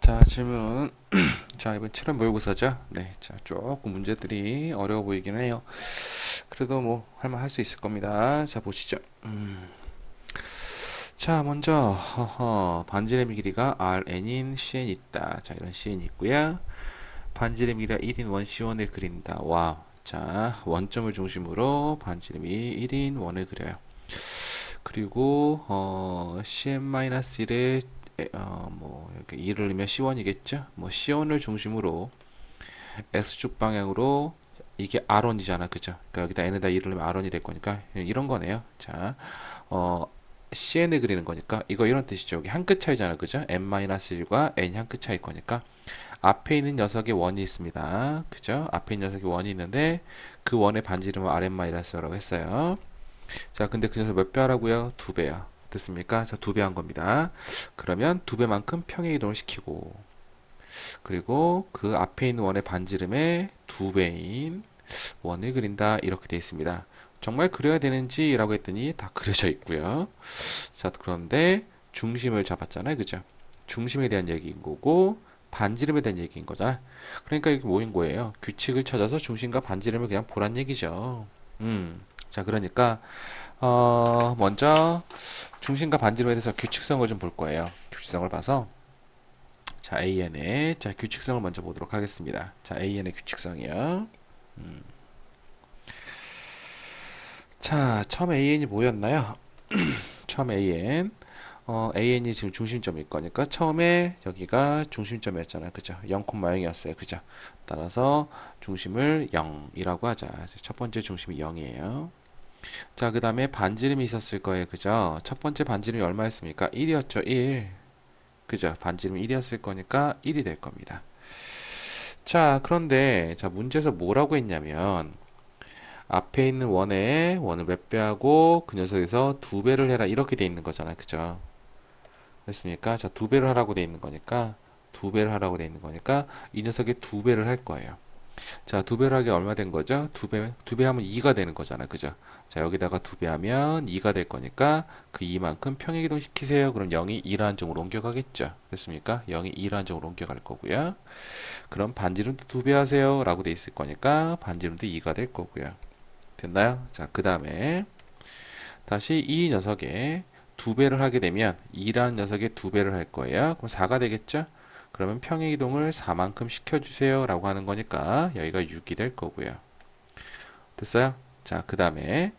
자, 질문. 자, 이번 7월 모의고사죠? 네. 자, 조금 문제들이 어려워 보이긴 해요. 그래도 뭐, 할만 할 수 있을 겁니다. 자, 보시죠. 자, 먼저, 반지름의 길이가 Rn인 CN이 있다. 자, 이런 CN이 있고요. 반지름의 길이가 1인 원 C1을 그린다. 와. 자, 원점을 중심으로 반지름이 1인 원을 그려요. 그리고, CN-1의 뭐, 여기 2를 넣으면 C1이겠죠? 뭐, C1을 중심으로 X축 방향으로 이게 R1이잖아. 그죠? 그러니까 여기다 N에다 2를 넣으면 R1이 될 거니까 이런 거네요. 자, 어, CN을 그리는 거니까 이거 이런 뜻이죠. 여기 한 끗 차이잖아. 그죠? N-1과 N이 한 끗 차이일 거니까 앞에 있는 녀석의 원이 있습니다. 그죠? 앞에 있는 녀석의 원이 있는데 그 원의 반지름은 Rn-라고 했어요. 자, 근데 그 녀석 몇 배 하라고요? 두 배야. 됐습니까? 자, 두 배 한 겁니다. 그러면 두 배만큼 평행 이동을 시키고, 그리고 그 앞에 있는 원의 반지름의 두 배인 원을 그린다. 이렇게 되어 있습니다. 정말 그려야 되는지라고 했더니 다 그려져 있고요. 자, 그런데 중심을 잡았잖아요. 그죠? 중심에 대한 얘기인 거고, 반지름에 대한 얘기인 거잖아. 그러니까 이게 뭐인 거예요? 규칙을 찾아서 중심과 반지름을 그냥 보란 얘기죠. 자, 그러니까 먼저 중심과 반지름에 대해서 규칙성을 좀 볼 거예요. 규칙성을 봐서 자, AN의 자, 규칙성을 먼저 보도록 하겠습니다. 자, AN의 규칙성이요. 음. 자, 처음 AN이 뭐였나요? 처음 AN AN이 지금 중심점일 거니까 처음에 여기가 중심점이었잖아요. 그죠? 0,0이었어요. 그죠? 따라서 중심을 0이라고 하자. 첫 번째 중심이 0이에요. 자, 그 다음에 반지름이 있었을 거예요. 그죠? 첫 번째 반지름이 얼마였습니까? 1이었죠. 1. 그죠? 반지름이 1이었을 거니까 1이 될 겁니다. 자, 그런데, 자, 문제에서 뭐라고 했냐면, 앞에 있는 원을 몇 배하고 그 녀석에서 두 배를 해라. 이렇게 돼 있는 거잖아요. 그죠? 됐습니까? 자, 두 배를 하라고 돼 있는 거니까, 두 배를 하라고 돼 있는 거니까, 이 녀석의 두 배를 할 거예요. 자, 두 배를 하기 얼마 된 거죠? 두 배 하면 2가 되는 거잖아. 그죠? 자, 여기다가 두 배 하면 2가 될 거니까 그 2만큼 평행이동 시키세요. 그럼 0이 2라는 쪽으로 옮겨가겠죠. 됐습니까? 0이 2라는 쪽으로 옮겨갈 거고요. 그럼 반지름도 두 배 하세요. 라고 돼 있을 거니까 반지름도 2가 될 거고요. 됐나요? 자, 그 다음에 다시 이 녀석에 두 배를 하게 되면 2라는 녀석에 두 배를 할 거예요. 그럼 4가 되겠죠? 그러면 평행 이동을 4만큼 시켜주세요 라고 하는 거니까 여기가 6이 될 거고요. 됐어요? 자, 그 다음에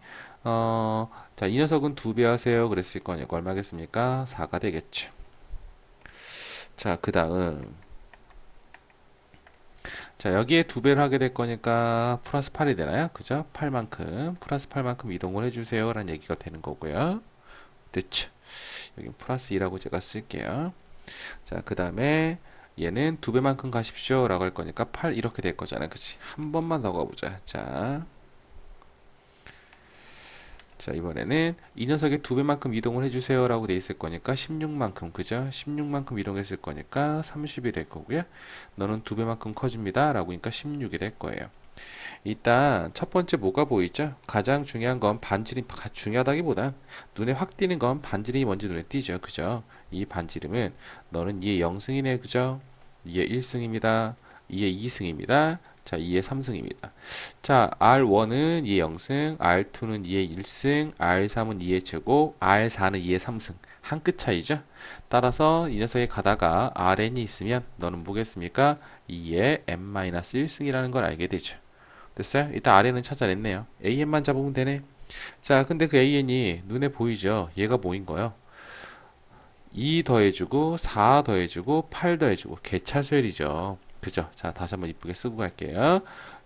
자, 이 녀석은 두 배 하세요 그랬을 거니까 얼마겠습니까? 4가 되겠죠. 자, 그 다음 자, 여기에 두 배를 하게 될 거니까 플러스 8이 되나요? 그죠? 8만큼 플러스 8만큼 이동을 해주세요 라는 얘기가 되는 거고요. 됐죠? 여기 플러스 2라고 제가 쓸게요. 자, 그 다음에 얘는 두 배만큼 가십시오 라고 할 거니까 8 이렇게 될 거잖아요. 그치? 한 번만 더 가보자. 자, 이번에는 이 녀석의 두 배만큼 이동을 해주세요 라고 돼 있을 거니까 16만큼, 그죠? 16만큼 이동했을 거니까 30이 될 거고요. 너는 두 배만큼 커집니다 라고 하니까 16이 될 거예요. 일단 첫 번째 뭐가 보이죠? 가장 중요한 건 반지름, 중요하다기보단 눈에 확 띄는 건 반지름이 먼저 눈에 띄죠. 그죠? 이 반지름은 너는 2의 0승이네. 그죠? 2의 1승입니다. 2의 2승입니다. 자, 2의 3승입니다. 자, R1은 2의 0승, R2는 2의 1승, R3은 2의 제곱, R4는 2의 3승. 한 끗 차이죠? 따라서 이 녀석에 가다가 Rn이 있으면 너는 뭐겠습니까? 2의 n-1승이라는 걸 알게 되죠. 됐어요? 일단 Rn은 찾아냈네요. AN만 잡으면 되네. 자, 근데 그 AN이 눈에 보이죠? 얘가 뭐인 거요? 2 더해주고 4 더해주고 8 더해주고 개차수열이죠. 그죠? 자, 다시 한번 이쁘게 쓰고 갈게요.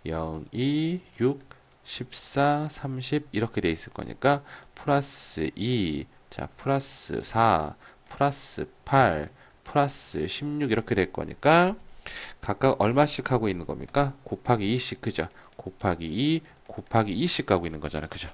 0, 2, 6, 14, 30 이렇게 돼 있을 거니까 플러스 2, 자, 플러스 4, 플러스 8, 플러스 16 이렇게 될 거니까 각각 얼마씩 하고 있는 겁니까? 곱하기 2씩, 그죠? 곱하기 2, 곱하기 2씩 가고 있는 거잖아요. 그죠?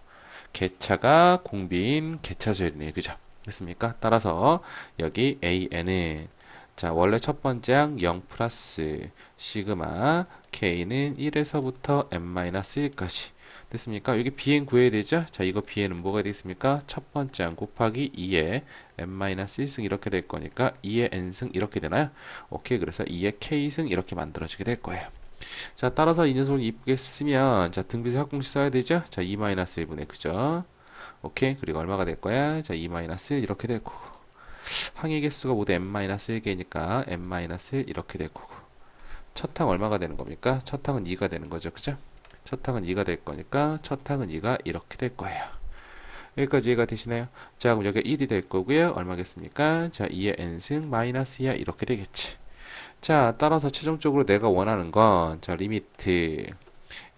개차가 공비인 개차수열이네. 그죠? 됐습니까? 따라서 여기 AN은 자, 원래 첫 번째 항 0 플러스 시그마 K는 1에서부터 n-1까지 됐습니까? 여기 bn 구해야 되죠? 자, 이거 bn은 뭐가 되겠습니까? 첫 번째 항 곱하기 2의 n-1승 이렇게 될 거니까 2의 n승 이렇게 되나요? 오케이. 그래서 2의 k승 이렇게 만들어지게 될 거예요. 자, 따라서 이 녀석을 이쁘게 쓰면 자, 등비수 합공식 써야 되죠? 자, 2-1분의 그죠? 오케이. 그리고 얼마가 될 거야? 자, 2-1 이렇게 될 거고. 항의 개수가 모두 n-1개니까 n-1 이렇게 될 거고. 첫 항 얼마가 되는 겁니까? 첫 항은 2가 되는 거죠. 그죠? 첫 항은 2가 될 거니까 첫 항은 2가 이렇게 될 거예요. 여기까지 이해가 되시나요? 자, 그럼 여기가 1이 될 거고요. 얼마겠습니까? 자, 2의 n승 마이너스 2야 이렇게 되겠지. 자, 따라서 최종적으로 내가 원하는 건 자, 리미트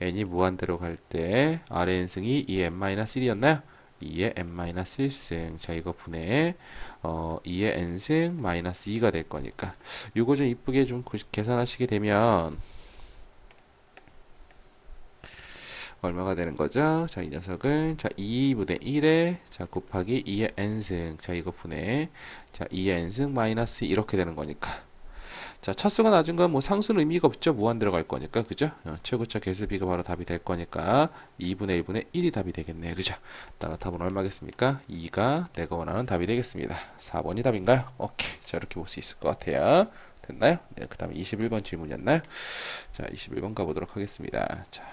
n이 무한대로 갈 때 아래 n승이 2의 n-1이었나요? 2의 n-1승. 자, 이거 분해 2의 n승 마이너스 2가 될 거니까 이거 좀 이쁘게 좀 계산하시게 되면 얼마가 되는 거죠? 자, 이 녀석은 자, 2분의 1에 자, 곱하기 2의 n승. 자, 이거 분해 자, 2의 n승 마이너스 이렇게 되는 거니까. 자, 차수가 낮은 건 뭐 상수는 의미가 없죠. 무한 들어갈 거니까. 그죠? 최고차 개수비가 바로 답이 될 거니까 2분의 1분의 1이 답이 되겠네. 그죠? 따라 답은 얼마겠습니까? 2가 내가 원하는 답이 되겠습니다. 4번이 답인가요? 오케이. 자, 이렇게 볼 수 있을 것 같아요. 됐나요? 네, 그 다음에 21번 질문이었나요? 자, 21번 가보도록 하겠습니다. 자,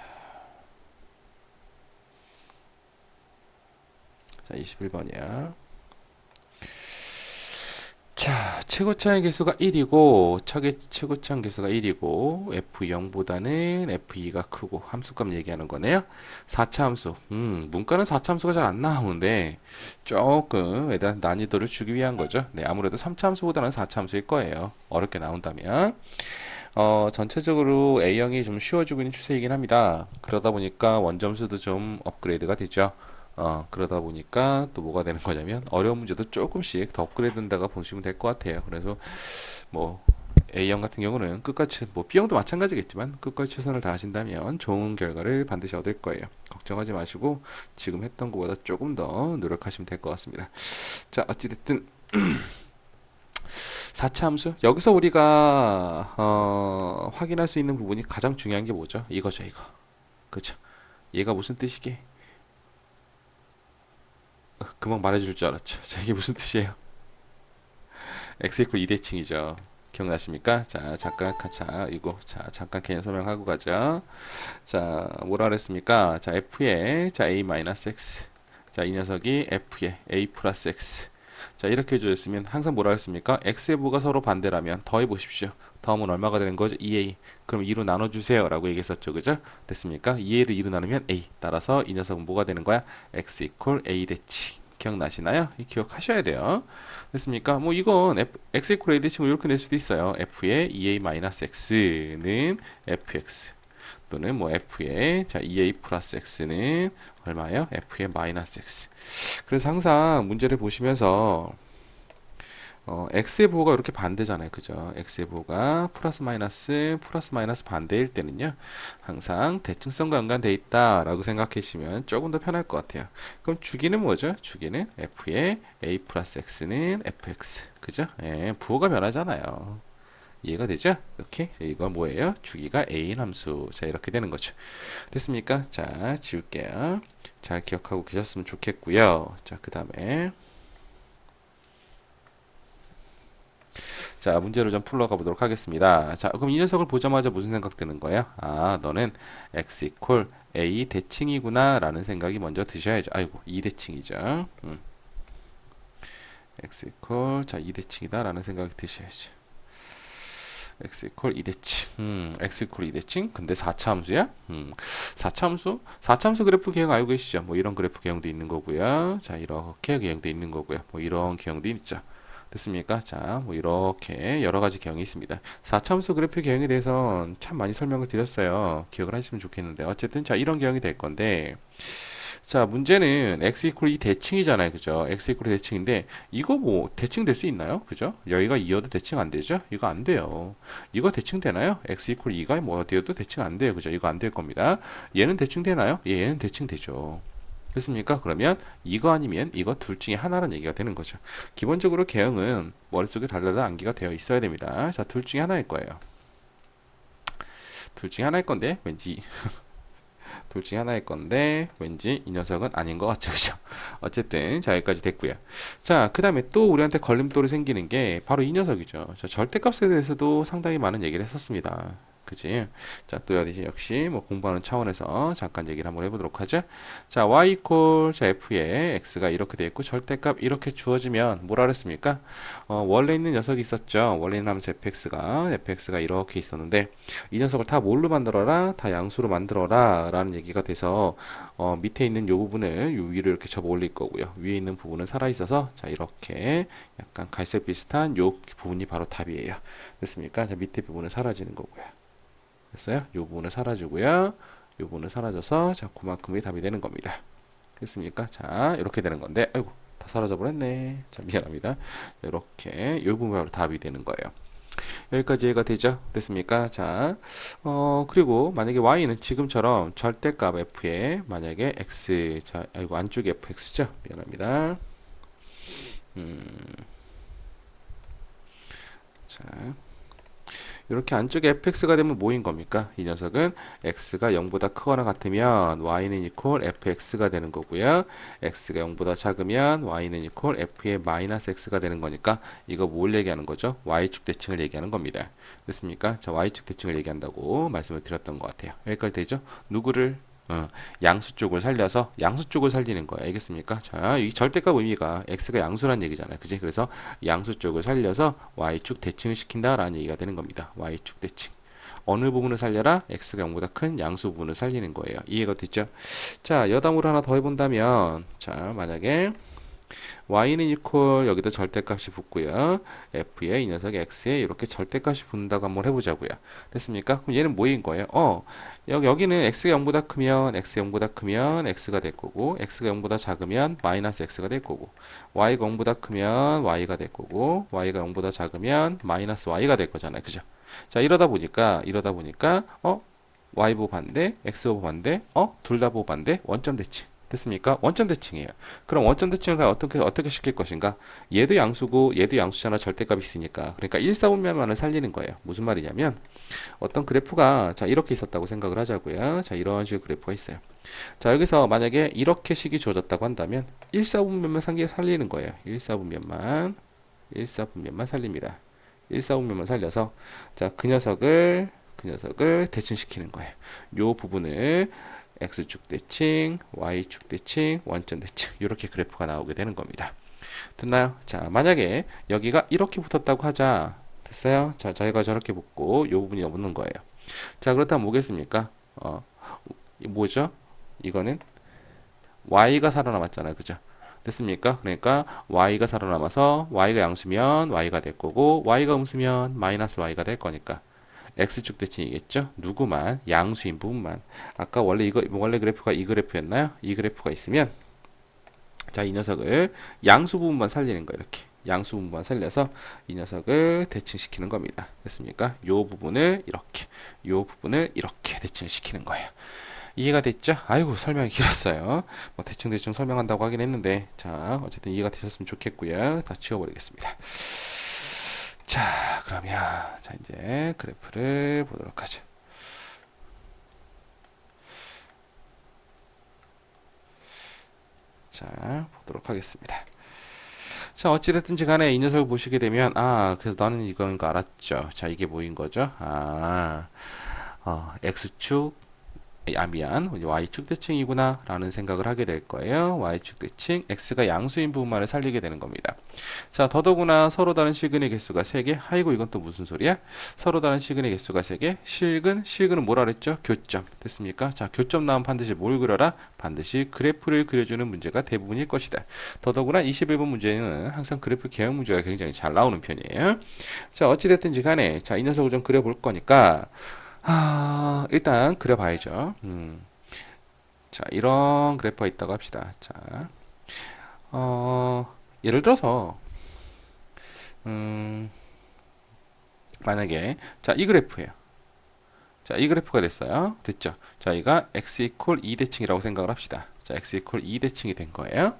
21번이야. 자, 최고차의 개수가 1이고, 최고차의 개수가 1이고, F0보다는 F2가 크고, 함수값 얘기하는 거네요. 4차 함수. 문과는 4차 함수가 잘 안 나오는데, 조금, 에 대한 난이도를 주기 위한 거죠. 네, 아무래도 3차 함수보다는 4차 함수일 거예요. 어렵게 나온다면. 전체적으로 A형이 좀 쉬워지고 있는 추세이긴 합니다. 그러다 보니까 원점수도 좀 업그레이드가 되죠. 그러다 보니까 또 뭐가 되는 거냐면 어려운 문제도 조금씩 더 업그레이드 된다가 보시면 될 것 같아요. 그래서 뭐 A형 같은 경우는 끝까지 뭐 B형도 마찬가지겠지만 끝까지 최선을 다하신다면 좋은 결과를 반드시 얻을 거예요. 걱정하지 마시고 지금 했던 것보다 조금 더 노력하시면 될 것 같습니다. 자, 어찌됐든 4차 함수 여기서 우리가 확인할 수 있는 부분이 가장 중요한 게 뭐죠? 이거죠, 이거. 그죠? 얘가 무슨 뜻이게? 금방 말해줄 줄 알았죠. 자, 이게 무슨 뜻이에요? x 이퀄 2대칭이죠. 기억나십니까? 자, 잠깐 개념 설명하고 가죠. 자, 뭐라 그랬습니까? 자, f의, 자, a-x. 자, 이 녀석이 f의 a 플러스 x. 자, 이렇게 해줬으면 항상 뭐라 했습니까? x의 부가 서로 반대라면 더해보십시오. 더하면 얼마가 되는 거죠? 2a. 그럼 2로 나눠주세요. 라고 얘기했었죠. 그죠? 됐습니까? 2a를 2로 나누면 a. 따라서 이 녀석은 뭐가 되는 거야? x 이퀄 a 대칭. 기억나시나요? 기억하셔야 돼요. 됐습니까? 뭐 이건 x 이퀄 a 대칭을 이렇게 낼 수도 있어요. f의 2a-x는 fx 또는 뭐 f의 자 2a 플러스 x는 얼마예요? f의 마이너스 x. 그래서 항상 문제를 보시면서 x의 부호가 이렇게 반대잖아요. 그죠? x의 부호가 플러스 마이너스 반대일 때는요. 항상 대칭성과 연관되어 있다라고 생각해 주시면 조금 더 편할 것 같아요. 그럼 주기는 뭐죠? 주기는 f의 a 플러스 x는 fx. 그죠? 예, 부호가 변하잖아요. 이해가 되죠? 이렇게 이거 뭐예요? 주기가 a인 함수. 자, 이렇게 되는 거죠. 됐습니까? 자, 지울게요. 잘 기억하고 계셨으면 좋겠고요. 자, 그 다음에 자, 문제를 좀 풀러 가보도록 하겠습니다. 자, 그럼 이 녀석을 보자마자 무슨 생각 드는 거예요? 아, 너는 x 이퀄 a 대칭이구나 라는 생각이 먼저 드셔야죠. 아이고, 2대칭이죠. x 이퀄 자, 2대칭이다 라는 생각이 드셔야죠. x 이퀄 2대칭. x 이퀄 2대칭? 근데 4차 함수야? 4차 함수? 4차 함수 그래프 개형 알고 계시죠? 뭐 이런 그래프 개형도 있는 거고요. 자, 이렇게 개형도 있는 거고요. 뭐 이런 개형도 있죠. 됐습니까? 자, 뭐 이렇게 여러 가지 개형이 있습니다. 4차함수 그래프 개형에 대해서 참 많이 설명을 드렸어요. 기억을 하시면 좋겠는데 어쨌든 자 이런 개형이 될 건데 자 문제는 x 이퀄 이 대칭이잖아요. 그죠? x 이퀄 대칭인데 이거 뭐 대칭 될 수 있나요? 그죠? 여기가 2여도 대칭 안 되죠? 이거 안 돼요. 이거 대칭 되나요? x 이퀄 2가 뭐 어디여도 대칭 안 돼요. 그죠? 이거 안 될 겁니다. 얘는 대칭 되나요? 얘는 대칭 되죠. 됐습니까? 그러면 이거 아니면 이거 둘 중에 하나라는 얘기가 되는 거죠. 기본적으로 개형은 머릿속에 달달달 암기가 되어 있어야 됩니다. 자, 둘 중에 하나일 거예요. 둘 중에 하나일 건데 왠지 둘 중에 하나일 건데 왠지 이 녀석은 아닌 것 같죠, 그죠? 어쨌든 자 여기까지 됐고요. 자, 그 다음에 또 우리한테 걸림돌이 생기는 게 바로 이 녀석이죠. 자, 절대값에 대해서도 상당히 많은 얘기를 했었습니다. 그지? 자, 또 역시 뭐 공부하는 차원에서 잠깐 얘기를 한번 해보도록 하죠. 자, y 이퀄 자 f에 x가 이렇게 돼 있고 절대값 이렇게 주어지면 뭐라 그랬습니까? 원래 있는 녀석이 있었죠. 원래 있는 함수 fx가 이렇게 있었는데 이 녀석을 다 뭘로 만들어라? 다 양수로 만들어라 라는 얘기가 돼서 밑에 있는 이 부분을 요 위로 이렇게 접어 올릴 거고요. 위에 있는 부분은 살아있어서 자 이렇게 약간 갈색 비슷한 요 부분이 바로 답이에요. 됐습니까? 자, 밑에 부분은 사라지는 거고요. 됐어요? 요 부분은 사라지고요. 요 부분은 사라져서 자 그만큼이 답이 되는 겁니다. 됐습니까? 자 이렇게 되는 건데 아이고 다 사라져 버렸네. 자 미안합니다. 이렇게 요 부분이 바로 답이 되는 거예요. 여기까지 이해가 되죠? 됐습니까? 자, 그리고 만약에 y는 지금처럼 절대값 f에 만약에 x, 자, 아이고, 안쪽에 fx죠? 미안합니다. 자, 이렇게 안쪽에 fx가 되면 뭐인 겁니까? 이 녀석은 x가 0보다 크거나 같으면 y는 이퀄 fx가 되는 거고요. x가 0보다 작으면 y는 이퀄 f의 마이너스 x가 되는 거니까 이거 뭘 얘기하는 거죠? y축 대칭을 얘기하는 겁니다. 됐습니까? 자, y축 대칭을 얘기한다고 말씀을 드렸던 것 같아요. 여기까지 되죠? 누구를? 양수 쪽을 살려서 양수 쪽을 살리는 거예요. 알겠습니까? 자, 이 절대값 의미가 x가 양수란 얘기잖아요. 그지? 그래서 양수 쪽을 살려서 y축 대칭을 시킨다라는 얘기가 되는 겁니다. y축 대칭. 어느 부분을 살려라? x가 0보다 큰 양수 부분을 살리는 거예요. 이해가 됐죠? 자, 여담으로 하나 더 해본다면, 자, 만약에 y는 이퀄 여기다 절대값이 붙고요. f에 이 녀석 x에 이렇게 절대값이 붙는다고 한번 해보자고요. 됐습니까? 그럼 얘는 뭐인 거예요? 여기는 x가 0보다 크면 x가 될 거고 x가 0보다 작으면 마이너스 x가 될 거고 y가 0보다 크면 y가 될 거고 y가 0보다 작으면 마이너스 y가 될 거잖아요. 그죠? 자, 이러다 보니까 y 보고 반대, x 보고 반대, 둘 다 보고 반대, 원점 대칭. 됐습니까? 원점 대칭이에요. 그럼 원점 대칭을 어떻게 시킬 것인가? 얘도 양수고 얘도 양수잖아. 절대값이 있으니까. 그러니까 1사분면만을 살리는 거예요. 무슨 말이냐면 어떤 그래프가 자 이렇게 있었다고 생각을 하자고요. 자 이런 식의 그래프가 있어요. 자 여기서 만약에 이렇게 식이 주어졌다고 한다면 1사분면만 살리는 거예요. 1사분면만 살립니다. 1사분면만 살려서 자 그 녀석을 대칭시키는 거예요. 요 부분을 x축 대칭, y축 대칭, 원점 대칭 이렇게 그래프가 나오게 되는 겁니다. 됐나요? 자, 만약에 여기가 이렇게 붙었다고 하자. 됐어요? 자, 저희가 저렇게 붙고 이 부분이 없는 거예요. 자, 그렇다면 뭐겠습니까? 뭐죠? 이거는 y가 살아남았잖아요. 그죠? 됐습니까? 그러니까 y가 살아남아서 y가 양수면 y가 될 거고 y가 음수면 마이너스 y가 될 거니까 x축 대칭이겠죠? 누구만? 양수인 부분만. 아까 원래 그래프가 이 그래프였나요? 이 그래프가 있으면 자, 이 녀석을 양수 부분만 살리는 거예요. 이렇게. 양수 부분만 살려서 이 녀석을 대칭시키는 겁니다. 됐습니까? 요 부분을 이렇게 대칭시키는 거예요. 이해가 됐죠? 아이고, 설명이 길었어요. 뭐 대충 설명한다고 하긴 했는데 자, 어쨌든 이해가 되셨으면 좋겠고요. 다 지워버리겠습니다. 자, 그러면 자 이제 그래프를 보도록 하죠. 자, 보도록 하겠습니다. 자, 어찌됐든지 간에 이 녀석을 보시게 되면 그래서 나는 이건 거 알았죠. 자, 이게 뭐인 거죠? x축 미안. y축 대칭이구나 라는 생각을 하게 될 거예요. y축 대칭 x가 양수인 부분만을 살리게 되는 겁니다. 자, 더더구나 서로 다른 실근의 개수가 3개. 아이고, 이건 또 무슨 소리야? 서로 다른 실근의 개수가 3개. 실근은 뭐라 그랬죠? 교점. 됐습니까? 자, 교점 나오면 반드시 뭘 그려라? 반드시 그래프를 그려주는 문제가 대부분일 것이다. 더더구나 21번 문제는 항상 그래프 개형 문제가 굉장히 잘 나오는 편이에요. 자, 어찌됐든지 간에 자, 이 녀석을 좀 그려볼 거니까 일단 그려봐야죠. 자, 이런 그래프가 있다고 합시다. 자, 예를 들어서, 만약에, 자, 이 그래프예요. 자, 이 그래프가 됐어요. 됐죠? 자, 이가 x 이퀄 2대칭이라고 생각을 합시다. 자, x 이퀄 2대칭이 된 거예요.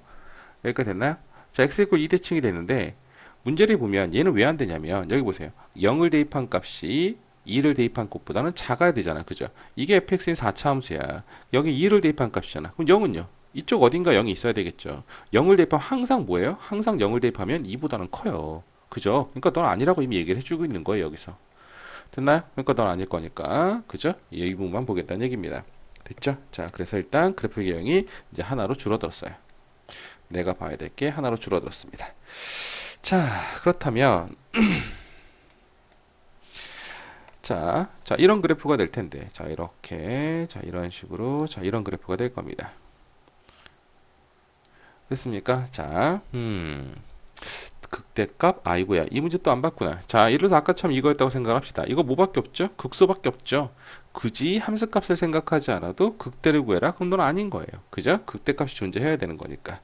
여기까지 됐나요? 자, x 이퀄 2대칭이 됐는데, 문제를 보면 얘는 왜 안 되냐면, 여기 보세요. 0을 대입한 값이 2를 대입한 값보다는 작아야 되잖아. 그죠? 이게 fx인 4차 함수야. 여기 2를 대입한 값이잖아. 그럼 0은요? 이쪽 어딘가 0이 있어야 되겠죠. 0을 대입하면 항상 뭐예요? 항상 0을 대입하면 2보다는 커요. 그죠? 그러니까 넌 아니라고 이미 얘기를 해주고 있는 거예요, 여기서. 됐나요? 그러니까 넌 아닐 거니까. 그죠? 이 부분만 보겠다는 얘기입니다. 됐죠? 자, 그래서 일단 그래프 개형이 이제 하나로 줄어들었어요. 내가 봐야 될 게 하나로 줄어들었습니다. 자, 그렇다면 자, 이런 그래프가 될 텐데, 자, 이렇게, 자, 이런 식으로, 자, 이런 그래프가 될 겁니다. 됐습니까? 자, 극대값, 아이고야, 이 문제 또 안 봤구나. 자, 예를 들어서 아까처럼 이거였다고 생각합시다. 이거 뭐밖에 없죠? 극소밖에 없죠? 굳이 함수값을 생각하지 않아도 극대를 구해라? 그럼 넌 아닌 거예요. 그죠? 극대값이 존재해야 되는 거니까.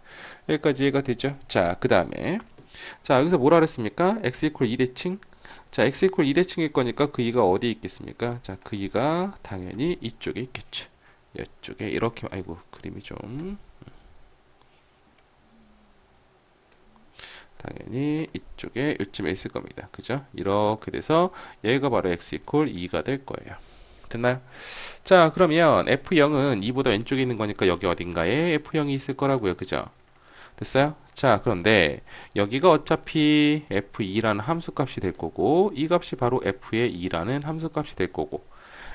여기까지 이해가 되죠? 자, 그 다음에, 자, 여기서 뭐라 그랬습니까? x 이퀄 2대칭? 자, x 이퀄 2대칭일 거니까 그 2가 어디에 있겠습니까? 자, 그 2가 당연히 이쪽에 있겠죠. 이쪽에 이렇게, 아이고, 그림이 좀, 당연히 이쪽에 요쯤에 있을 겁니다. 그죠? 이렇게 돼서 얘가 바로 x 이퀄 2가 될 거예요. 됐나요? 자, 그러면 f0은 2보다 왼쪽에 있는 거니까 여기 어딘가에 f0이 있을 거라고요. 그죠? 됐어요? 자, 그런데 여기가 어차피 f2라는 함수값이 될 거고 이 값이 바로 f의 2라는 함수값이 될 거고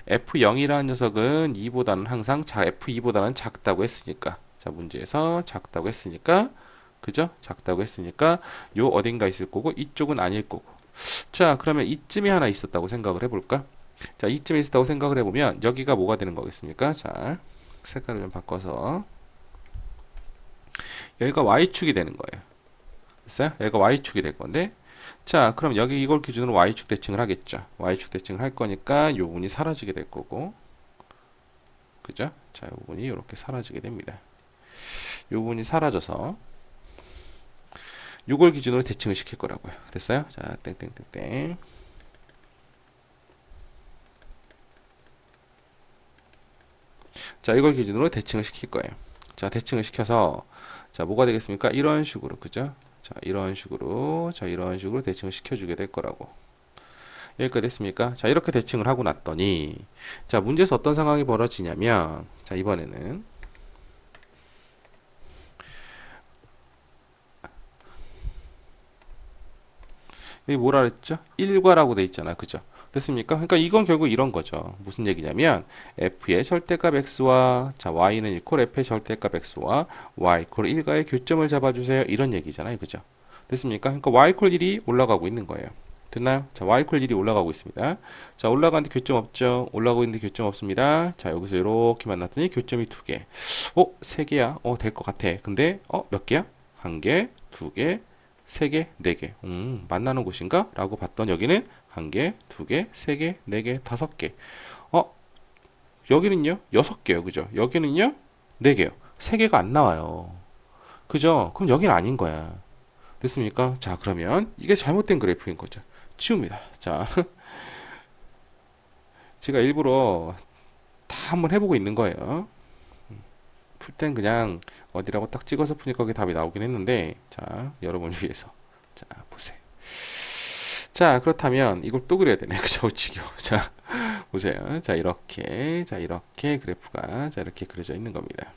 f0이라는 녀석은 2보다는 항상 f2보다는 작다고 했으니까 자, 문제에서 작다고 했으니까 그죠? 작다고 했으니까 요 어딘가 있을 거고 이쪽은 아닐 거고 자, 그러면 이쯤에 하나 있었다고 생각을 해볼까? 자, 이쯤에 있었다고 생각을 해보면 여기가 뭐가 되는 거겠습니까? 자, 색깔을 좀 바꿔서 여기가 y축이 되는 거예요. 됐어요? 여기가 y축이 될 건데 자, 그럼 여기 이걸 기준으로 y축 대칭을 하겠죠. y축 대칭을 할 거니까 요 부분이 사라지게 될 거고 그죠? 자, 요 부분이 이렇게 사라지게 됩니다. 요 부분이 사라져서 요걸 기준으로 대칭을 시킬 거라고요. 됐어요? 자, 땡땡땡땡. 자, 이걸 기준으로 대칭을 시킬 거예요. 자, 대칭을 시켜서 자, 뭐가 되겠습니까? 이런 식으로, 그죠? 자, 이런 식으로, 자, 이런 식으로 대칭을 시켜주게 될 거라고. 여기까지 됐습니까? 자, 이렇게 대칭을 하고 났더니, 자, 문제에서 어떤 상황이 벌어지냐면, 자, 이번에는, 여기 뭐라 그랬죠? 1과라고 돼 있잖아. 그죠? 됐습니까? 그러니까 이건 결국 이런 거죠. 무슨 얘기냐면 f의 절대값 x와 자 y는 이퀄 f의 절대값 x와 y 이퀄 1과의 교점을 잡아주세요. 이런 얘기잖아요. 그죠? 됐습니까? 그러니까 y 이퀄 1이 올라가고 있는 거예요. 됐나요? 자, y 이퀄 1이 올라가고 있습니다. 자, 올라가는데 교점 없죠? 올라가고 있는데 교점 없습니다. 자, 여기서 이렇게 만났더니 교점이 2개. 3개야. 될 것 같아. 근데, 몇 개야? 1개, 2개, 3개, 4개. 만나는 곳인가? 라고 봤던 여기는 1개, 2개, 3개, 4개, 5개. 어, 여기는요? 6개요. 그죠? 여기는요? 4개요. 3개가 안 나와요. 그죠? 그럼 여기는 아닌 거야. 됐습니까? 자, 그러면 이게 잘못된 그래프인 거죠. 치웁니다. 자, 제가 일부러 다 한번 해보고 있는 거예요. 풀 땐 그냥 어디라고 딱 찍어서 푸니까 거기 답이 나오긴 했는데, 자, 여러분을 위해서. 자, 보세요. 자, 그렇다면 이걸 또 그려야 되네. 그죠? 지겨워. 자, 보세요. 자, 이렇게 그래프가, 자, 이렇게 그려져 있는 겁니다.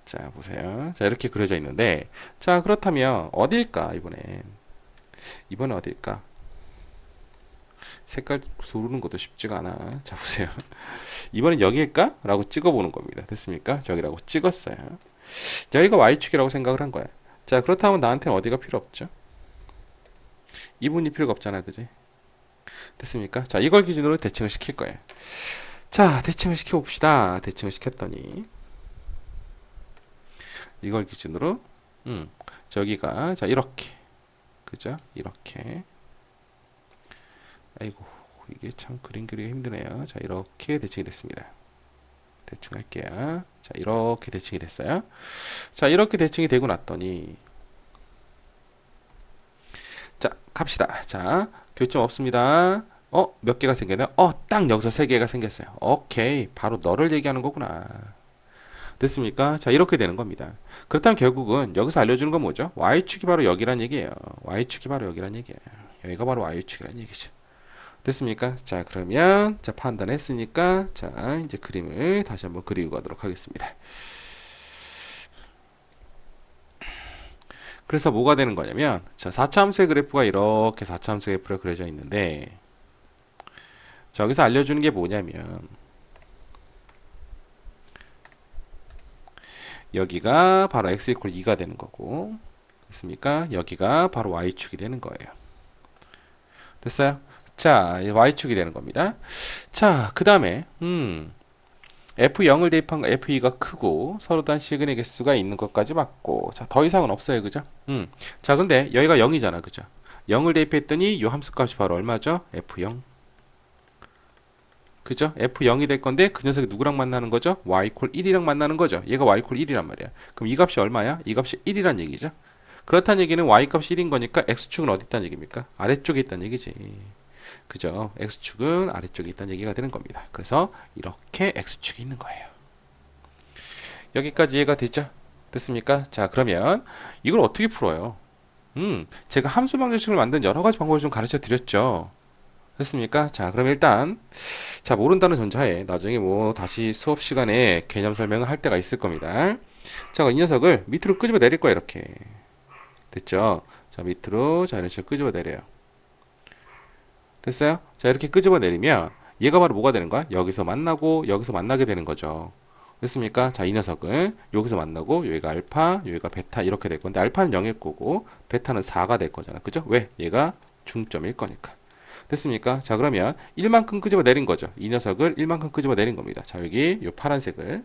자, 보세요. 자, 이렇게 그려져 있는데, 자, 그렇다면 어딜까, 이번엔? 이번엔 어딜까? 색깔 고르는 것도 쉽지가 않아. 자, 보세요. 이번엔 여기일까? 라고 찍어보는 겁니다. 됐습니까? 저기라고 찍었어요. 여기가 Y축이라고 생각을 한 거야. 자, 그렇다면 나한테는 어디가 필요 없죠? 이 부분이 필요가 없잖아. 그지? 됐습니까? 자, 이걸 기준으로 대칭을 시킬 거예요. 자, 대칭을 시켜봅시다. 대칭을 시켰더니 이걸 기준으로 저기가 자, 이렇게 그죠? 이렇게 아이고, 이게 참 그림 그리기 힘드네요. 자, 이렇게 대칭이 됐습니다. 대충 할게요. 자, 이렇게 대칭이 됐어요. 자, 이렇게 대칭이 되고 났더니 자, 갑시다. 자, 교점 없습니다. 몇 개가 생겼나요? 딱 여기서 3개가 생겼어요. 오케이. 바로 너를 얘기하는 거구나. 됐습니까? 자, 이렇게 되는 겁니다. 그렇다면 결국은 여기서 알려주는 건 뭐죠? Y축이 바로 여기란 얘기예요. Y축이 바로 여기란 얘기예요. 여기가 바로 Y축이란 얘기죠. 됐습니까? 자, 그러면, 자, 판단했으니까, 자, 이제 그림을 다시 한번 그리고 가도록 하겠습니다. 그래서 뭐가 되는 거냐면, 자, 4차함수의 그래프가 이렇게 4차함수 그래프로 그려져 있는데, 자, 여기서 알려주는 게 뭐냐면, 여기가 바로 x 이퀄 2가 되는 거고, 됐습니까? 여기가 바로 y축이 되는 거예요. 됐어요? 자, y축이 되는 겁니다. 자, 그 다음에, F0을 대입한 거 F2가 크고 서로 단 시그널 개수가 있는 것까지 맞고 자, 더 이상은 없어요. 그죠? 자, 근데 여기가 0이잖아. 그죠? 0을 대입했더니 이 함수 값이 바로 얼마죠? F0. 그죠? F0이 될 건데 그 녀석이 누구랑 만나는 거죠? Y 이퀄 1이랑 만나는 거죠. 얘가 Y 이퀄 1이란 말이야. 그럼 이 값이 얼마야? 이 값이 1이란 얘기죠. 그렇다는 얘기는 Y 값이 1인 거니까 X축은 어디 있다는 얘기입니까? 아래쪽에 있다는 얘기지. 그죠? X축은 아래쪽에 있다는 얘기가 되는 겁니다. 그래서 이렇게 X축이 있는 거예요. 여기까지 이해가 됐죠? 됐습니까? 자, 그러면 이걸 어떻게 풀어요? 제가 함수 방정식을 만든 여러 가지 방법을 좀 가르쳐 드렸죠. 됐습니까? 자, 그럼 일단 자, 모른다는 전제하에 나중에 뭐 다시 수업 시간에 개념 설명을 할 때가 있을 겁니다. 자, 이 녀석을 밑으로 끄집어 내릴 거야, 이렇게. 됐죠? 자, 밑으로 자, 이런 식으로 끄집어 내려요. 됐어요? 자, 이렇게 끄집어 내리면 얘가 바로 뭐가 되는 거야? 여기서 만나고 여기서 만나게 되는 거죠. 됐습니까? 자, 이 녀석은 여기서 만나고 여기가 알파, 여기가 베타 이렇게 될 건데 알파는 0일 거고 베타는 4가 될 거잖아. 그죠? 왜? 얘가 중점일 거니까. 됐습니까? 자, 그러면 1만큼 끄집어 내린 거죠. 이 녀석을 1만큼 끄집어 내린 겁니다. 자, 여기 요 파란색을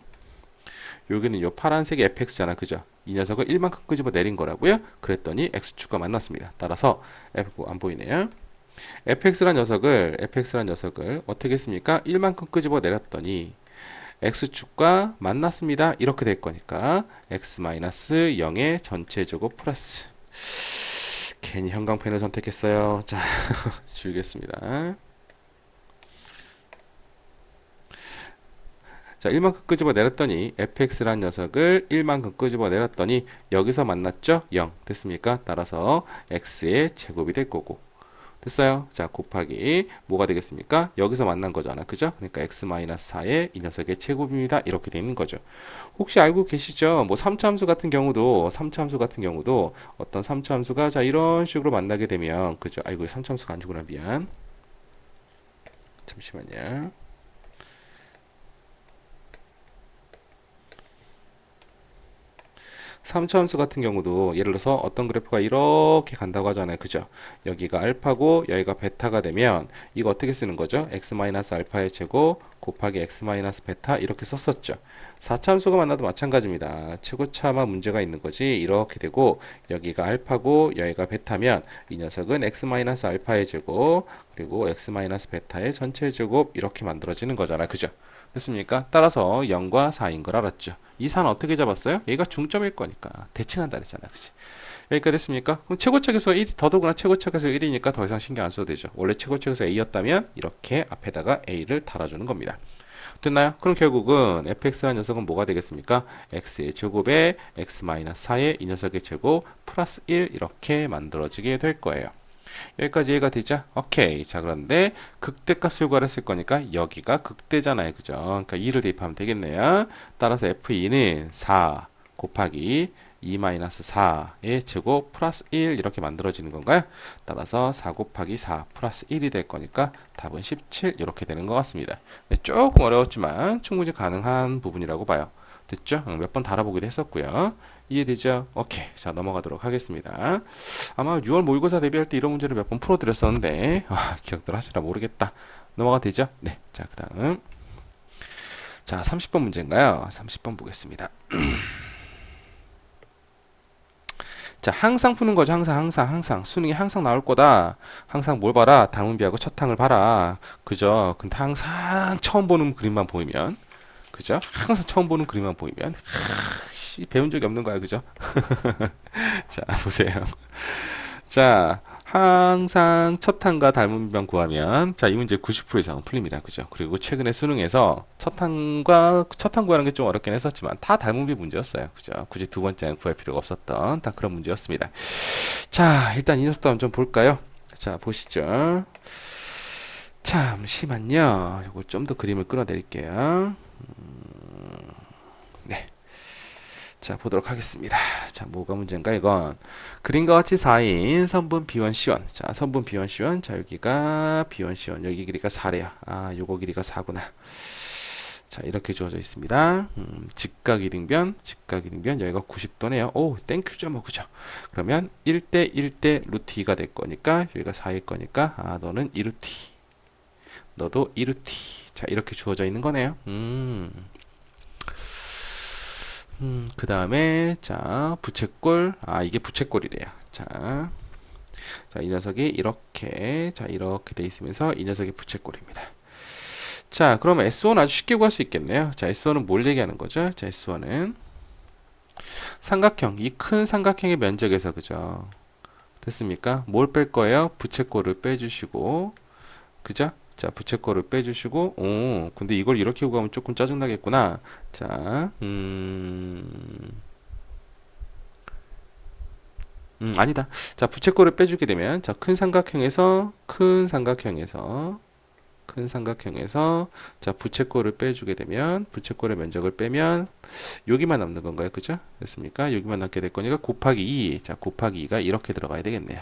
여기는 요 파란색이 fx잖아. 그죠? 이 녀석을 1만큼 끄집어 내린 거라고요. 그랬더니 x축과 만났습니다. 따라서 f 안 보이네요. fx란 녀석을 어떻게 했습니까? 1만큼 끄집어 내렸더니 x축과 만났습니다. 이렇게 될 거니까 x-0의 전체 제곱 플러스 괜히 형광펜을 선택했어요. 자, 지우겠습니다. 자, 1만큼 끄집어 내렸더니 fx란 녀석을 1만큼 끄집어 내렸더니 여기서 만났죠? 0 됐습니까? 따라서 x의 제곱이 될 거고 됐어요? 자, 곱하기 뭐가 되겠습니까? 여기서 만난 거잖아. 그죠? 그러니까 x-4의 이 녀석의 제곱입니다. 이렇게 되는 거죠. 혹시 알고 계시죠? 뭐 3차함수 같은 경우도 어떤 3차함수가 자, 이런 식으로 만나게 되면 그죠? 아이고, 3차함수가 아니구나. 미안. 잠시만요. 3차함수 같은 경우도 예를 들어서 어떤 그래프가 이렇게 간다고 하잖아요. 그죠? 여기가 알파고 여기가 베타가 되면 이거 어떻게 쓰는 거죠? x-알파의 제곱 곱하기 x-베타 이렇게 썼었죠. 4차함수가 만나도 마찬가지입니다. 최고차만 문제가 있는 거지. 이렇게 되고 여기가 알파고 여기가 베타면 이 녀석은 x-알파의 제곱 그리고 x-베타의 전체 제곱 이렇게 만들어지는 거잖아. 그죠? 됐습니까? 따라서 0과 4인 걸 알았죠. 이 4는 어떻게 잡았어요? 얘가 중점일 거니까 대칭한다 그랬잖아. 그치? 여기까지 됐습니까? 그럼 최고차 계수가 1, 더더구나 최고차 계수가 1이니까 더 이상 신경 안 써도 되죠. 원래 최고차 계수가 A였다면 이렇게 앞에다가 A를 달아주는 겁니다. 됐나요? 그럼 결국은 fx라는 녀석은 뭐가 되겠습니까? x의 제곱에 x-4의 이 녀석의 제곱 플러스 1 이렇게 만들어지게 될 거예요. 여기까지 이해가 되죠? 오케이. 자, 그런데 극대값을 구하랬을 거니까 여기가 극대잖아요. 그죠? 그러니까 2를 대입하면 되겠네요. 따라서 f2는 4 곱하기 2-4의 제곱 플러스 1 이렇게 만들어지는 건가요? 따라서 4 곱하기 4 플러스 1이 될 거니까 답은 17 이렇게 되는 것 같습니다. 조금 어려웠지만 충분히 가능한 부분이라고 봐요. 됐죠? 몇 번 달아보기도 했었고요. 이해되죠? 오케이. 자, 넘어가도록 하겠습니다. 아마 6월 모의고사 대비할 때 이런 문제를 몇 번 풀어드렸었는데, 기억들 하시나 모르겠다. 넘어가 되죠? 네. 자, 그 다음. 자, 30번 문제인가요? 30번 보겠습니다. 자, 항상 푸는 거죠. 항상. 수능이 항상 나올 거다. 항상 뭘 봐라? 단문비하고 첫항을 봐라. 그죠? 근데 항상 처음 보는 그림만 보이면, 그죠? 항상 처음 보는 그림만 보이면, 배운 적이 없는 거야. 그죠? 자, 보세요. 자, 항상 첫항과 닮은비만 구하면, 자, 이 문제 90% 이상은 풀립니다. 그죠? 그리고 최근에 수능에서 첫항 구하는 게 좀 어렵긴 했었지만, 다 닮은비 문제였어요. 그죠? 굳이 두 번째는 구할 필요가 없었던, 다 그런 문제였습니다. 자, 일단 이 녀석도 한번 좀 볼까요? 자, 보시죠. 잠시만요. 이거 좀 더 그림을 끌어내릴게요. 네. 자, 보도록 하겠습니다. 자, 뭐가 문제인가, 이건. 그림과 같이 4인 선분 B1, C1. 자, 선분 B1, C1. 자, 여기가 B1, C1. 여기 길이가 4래요. 아, 요거 길이가 4구나. 자, 이렇게 주어져 있습니다. 직각 이등변, 여기가 90도네요. 오, 땡큐죠, 뭐, 그죠? 그러면 1대 1대 루트 2가 될 거니까, 여기가 4일 거니까, 아, 너는 2루트 2. 너도 2루트 2. 자, 이렇게 주어져 있는 거네요. 그 다음에, 자, 부채꼴. 아, 이게 부채꼴이래요. 자, 자, 이 녀석이 이렇게, 자, 이렇게 돼 있으면서 이 녀석이 부채꼴입니다. 자, 그러면 S1 아주 쉽게 구할 수 있겠네요. 자, S1은 뭘 얘기하는 거죠? 자, S1은 삼각형, 이 큰 삼각형의 면적에서, 그죠? 됐습니까? 뭘 뺄 거예요? 부채꼴을 빼주시고, 그죠? 자, 부채꼴을 빼주시고, 오, 근데 이걸 이렇게 구하면 조금 짜증나겠구나. 자, 아니다. 자, 부채꼴을 빼주게 되면, 자, 큰 삼각형에서, 자, 부채꼴을 빼주게 되면, 부채꼴의 면적을 빼면, 여기만 남는 건가요? 그죠? 됐습니까? 여기만 남게 될 거니까 곱하기 2. 자, 곱하기 2가 이렇게 들어가야 되겠네요.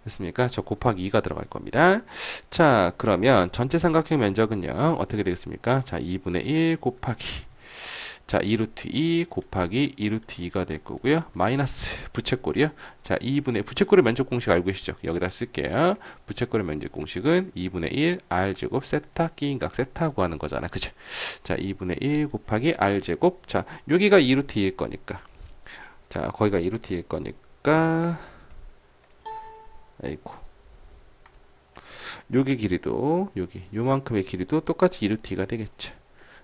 됐습니까? 저 곱하기 2가 들어갈 겁니다. 자, 그러면 전체 삼각형 면적은요, 어떻게 되겠습니까? 자, 2분의 1 곱하기. 자, 2루트 2 곱하기 2루트 2가 될 거고요. 마이너스 부채꼴이요. 자, 부채꼴의 면적 공식 알고 계시죠? 여기다 쓸게요. 부채꼴의 면적 공식은 2분의 1 r제곱 세타 끼인각 세타 구하는 거잖아. 그죠? 자, 2분의 1 곱하기 r제곱. 자, 여기가 2루트 2일 거니까. 자, 거기가 2루트 2일 거니까. 아이고. 여기 길이도, 요만큼의 길이도 똑같이 2루트 2가 되겠죠.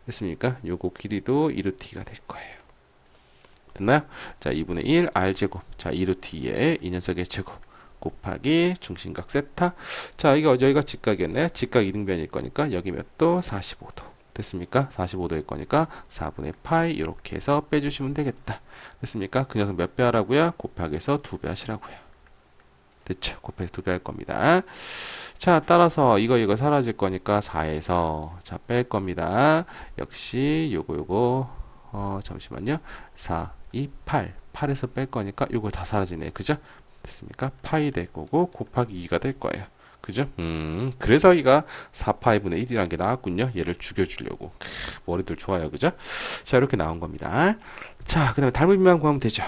됐습니까? 요거 길이도 2루트 2가 될 거예요. 됐나요? 자, 2분의 1 r제곱. 자, 2루트 2의 이 녀석의 제곱 곱하기 중심각 세타. 자, 이거 여기가 직각이었네. 직각 이등변일 거니까 여기 몇 도? 45도. 됐습니까? 45도일 거니까 4분의 파이 이렇게 해서 빼주시면 되겠다. 됐습니까? 그 녀석 몇 배 하라고요? 곱하기해서 2배 하시라고요. 됐죠? 곱해서 2배 할 겁니다. 자, 따라서 이거 사라질 거니까 4에서 자, 뺄 겁니다. 역시 요거 잠시만요. 4, 2, 8. 8에서 뺄 거니까 요거 다 사라지네. 그죠? 됐습니까? 파이 될 거고 곱하기 2가 될 거예요. 그죠? 그래서 이가 4파이분의 1이라는 게 나왔군요. 얘를 죽여주려고. 머리들 좋아요. 그죠? 자, 이렇게 나온 겁니다. 자, 그 다음에 닮은비만 구하면 되죠.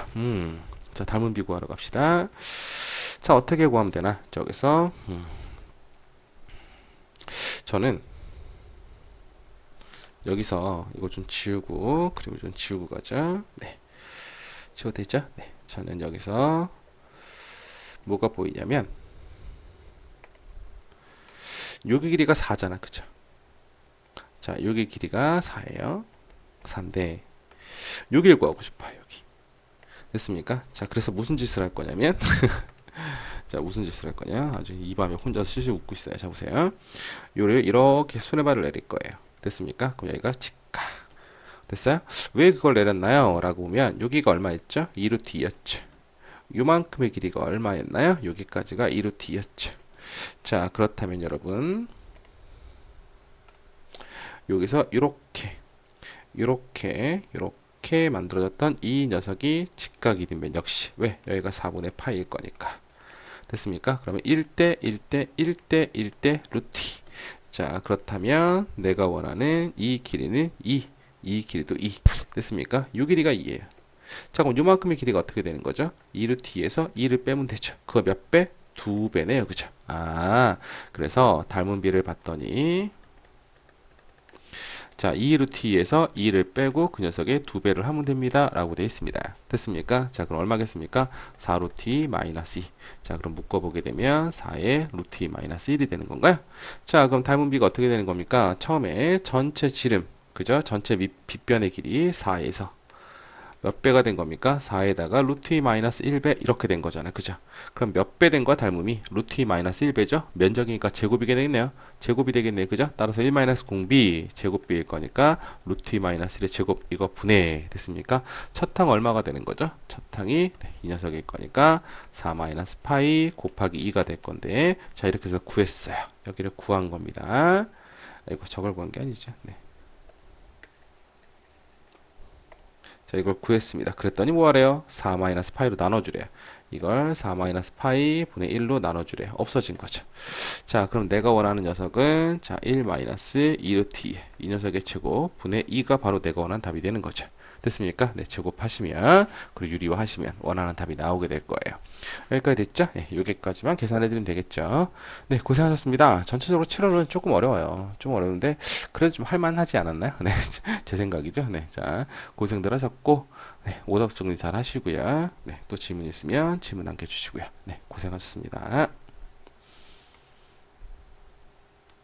자, 닮은비 구하러 갑시다. 자, 어떻게 구하면 되나? 저기서, 저는 여기서 이거 좀 지우고 그림을 좀 지우고 가자. 네, 지워도 되죠? 네, 저는 여기서 뭐가 보이냐면 여기 길이가 4잖아, 그죠? 자, 여기 길이가 4예요. 4인데 여기를 구하고 싶어요. 여기 됐습니까? 자, 그래서 무슨 짓을 할 거냐면 자, 무슨 짓을 할 거냐? 아주 이 밤에 혼자 실실 웃고 있어요. 자, 보세요. 요를 이렇게 수레발을 내릴 거예요. 됐습니까? 그럼 여기가 직각. 됐어요? 왜 그걸 내렸나요? 라고 보면 여기가 얼마였죠? 2루트 2였죠. 요만큼의 길이가 얼마였나요? 여기까지가 2루트 2였죠. 자, 그렇다면 여러분 여기서 요렇게 만들어졌던 이 녀석이 직각이 되면 역시 왜? 여기가 4분의 파이일 거니까. 됐습니까? 그러면 1대 1대 1대 1대 루트 2. 자, 그렇다면 내가 원하는 이 길이는 2. 이 길이도 2. 됐습니까? 이 길이가 2예요. 자, 그럼 요만큼의 길이가 어떻게 되는 거죠? 2루트 2에서 2를 빼면 되죠. 그거 몇 배? 2배네요. 그죠? 아, 그래서 닮은 비를 봤더니 자, 2루트 2에서 2를 빼고 그 녀석의 2배를 하면 됩니다. 라고 되어 있습니다. 됐습니까? 자, 그럼 얼마겠습니까? 4루트 2 마이너스 2. 자, 그럼 묶어보게 되면 4의 루트 2 마이너스 1이 되는 건가요? 자, 그럼 닮은 비가 어떻게 되는 겁니까? 처음에 전체 지름, 그죠? 전체 빗변의 길이 4에서 몇 배가 된 겁니까? 4에다가 루트 2 마이너스 1배 이렇게 된 거잖아요. 그죠? 그럼 몇 배 된 거야 닮음이? 루트 2 마이너스 1배죠? 면적이니까 제곱이게 되겠네요. 제곱이 되겠네요. 그죠? 따라서 1 마이너스 공비 제곱비일 거니까 루트 2 마이너스 1의 제곱 이거 분해 됐습니까? 첫 항 얼마가 되는 거죠? 첫 항이 이 녀석일 거니까 4 마이너스 파이 곱하기 2가 될 건데 자 이렇게 해서 구했어요. 여기를 구한 겁니다. 이거 저걸 구한 게 아니죠. 네. 자, 이걸 구했습니다. 그랬더니 뭐 하래요? 4 마이너스 파이로 나눠주래요. 이걸 4 마이너스 파이 분의 1로 나눠주래요. 없어진 거죠. 자, 그럼 내가 원하는 녀석은 자, 1 마이너스 2 루트 2. 이 녀석의 제곱 분의 2가 바로 내가 원하는 답이 되는 거죠. 됐습니까? 네, 제곱하시면 그리고 유리화하시면 원하는 답이 나오게 될 거예요. 여기까지 됐죠? 네, 여기까지만 계산해드리면 되겠죠. 네, 고생하셨습니다. 전체적으로 7월은 조금 어려워요. 좀 어려운데 그래도 좀 할만하지 않았나요? 네, 제 생각이죠. 네, 자 고생들 하셨고 네, 오답 정리 잘 하시고요. 네, 또 질문 있으면 질문 남겨주시고요. 네, 고생하셨습니다.